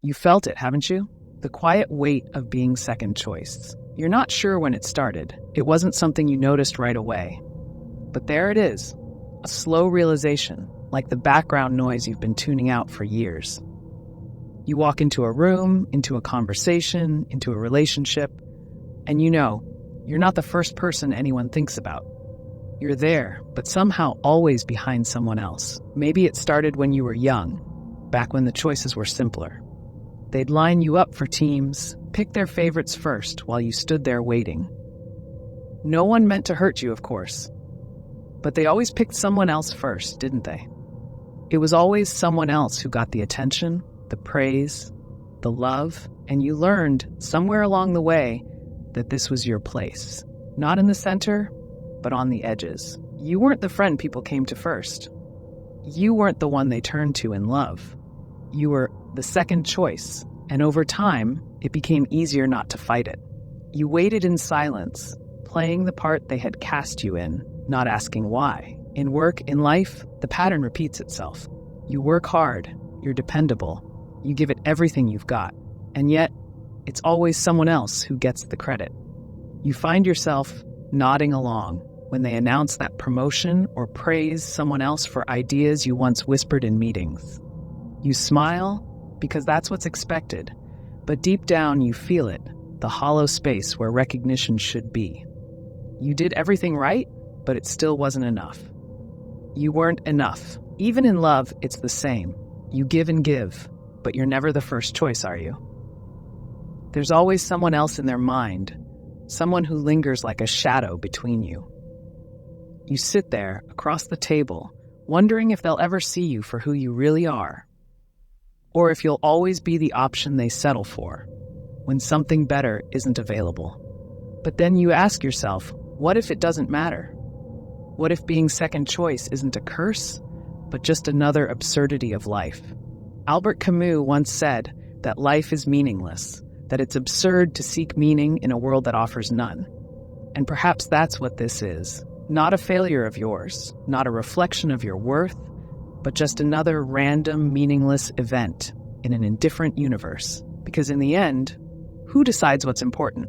You felt it, haven't you? The quiet weight of being second choice. You're not sure when it started. It wasn't something you noticed right away. But there it is, a slow realization, like the background noise you've been tuning out for years. You walk into a room, into a conversation, into a relationship, and you know, you're not the first person anyone thinks about. You're there, but somehow always behind someone else. Maybe it started when you were young, back when the choices were simpler. They'd line you up for teams, pick their favorites first while you stood there waiting. No one meant to hurt you, of course. But they always picked someone else first, didn't they? It was always someone else who got the attention, the praise, the love, and you learned somewhere along the way that this was your place. Not in the center, but on the edges. You weren't the friend people came to first. You weren't the one they turned to in love. You were the second choice, and over time, it became easier not to fight it. You waited in silence, playing the part they had cast you in, not asking why. In work, in life, the pattern repeats itself. You work hard, you're dependable, you give it everything you've got, and yet, it's always someone else who gets the credit. You find yourself nodding along when they announce that promotion or praise someone else for ideas you once whispered in meetings. You smile because that's what's expected, but deep down you feel it, the hollow space where recognition should be. You did everything right, but it still wasn't enough. You weren't enough. Even in love, it's the same. You give and give, but you're never the first choice, are you? There's always someone else in their mind, someone who lingers like a shadow between you. You sit there, across the table, wondering if they'll ever see you for who you really are, or if you'll always be the option they settle for when something better isn't available. But then you ask yourself, what if it doesn't matter? What if being second choice isn't a curse, but just another absurdity of life? Albert Camus once said that life is meaningless, that it's absurd to seek meaning in a world that offers none. And perhaps that's what this is. Not a failure of yours, not a reflection of your worth, but just another random, meaningless event in an indifferent universe. Because in the end, who decides what's important?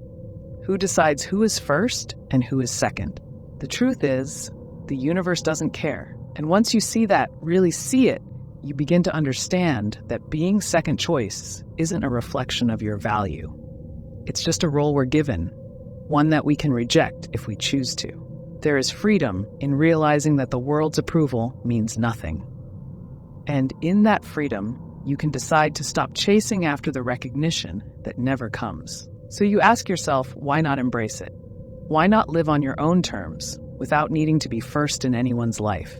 Who decides who is first and who is second? The truth is, the universe doesn't care. And once you see that, really see it, you begin to understand that being second choice isn't a reflection of your value. It's just a role we're given, one that we can reject if we choose to. There is freedom in realizing that the world's approval means nothing. And in that freedom, you can decide to stop chasing after the recognition that never comes. So you ask yourself, why not embrace it? Why not live on your own terms without needing to be first in anyone's life?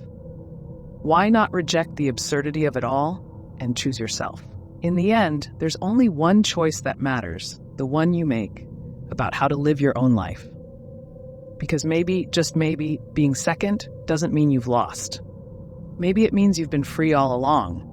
Why not reject the absurdity of it all and choose yourself? In the end, there's only one choice that matters, the one you make about how to live your own life. Because maybe, just maybe, being second doesn't mean you've lost. Maybe it means you've been free all along,